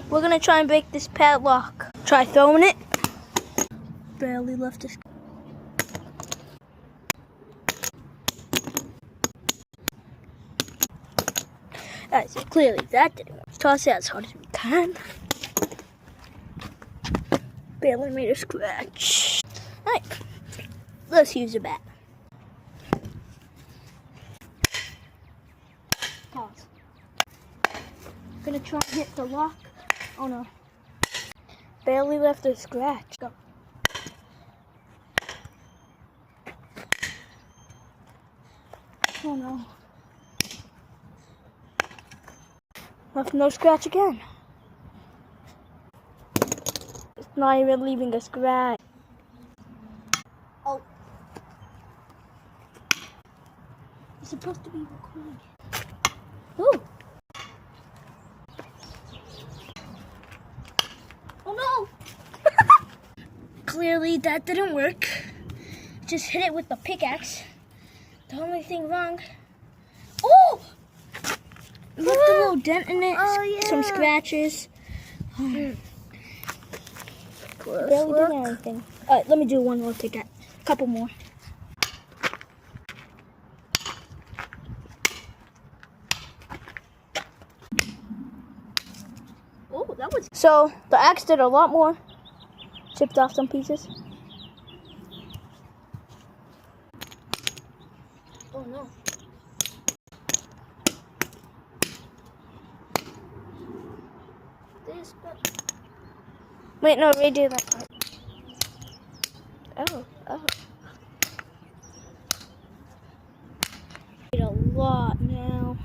We're gonna try and break this padlock. Try throwing it. Barely left this. Alright, so clearly that didn't work. Toss it as hard as we can. Barely made a scratch. Alright, let's use a bat. Pause. Gonna try and hit the lock. Oh no. Barely left a scratch. Go. Oh no. Left no scratch again. It's not even leaving a scratch. Oh. It's supposed to be recording. Ooh. Oh no! Clearly that didn't work. Just hit it with the pickaxe. The only thing wrong. Oh! Left a little dent in it. Oh, yeah. Some scratches. Barely did anything. Alright, let me do one more pickaxe. A couple more. Oh, that was. So the axe did a lot more. Chipped off some pieces. Oh no. This part. Wait, no, redo that part. Oh. Did a lot now.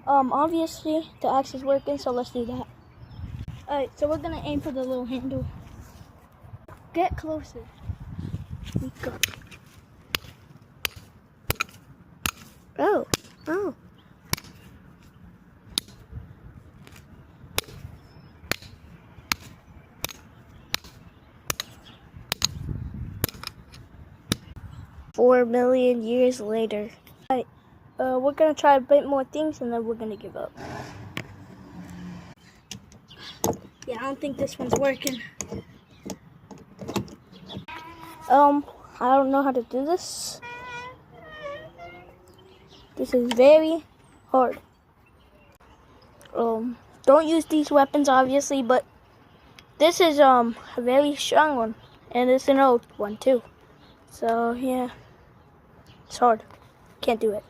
Obviously the axe is working, so let's do that. Alright, so we're gonna aim for the little handle. Get closer. We go. Oh. 4 million years later. Alright, we're gonna try a bit more things and then we're gonna give up. Yeah, I don't think this one's working. I don't know how to do this. This is very hard. Don't use these weapons obviously, but this is a very strong one. And it's an old one too. So yeah, it's hard. Can't do it.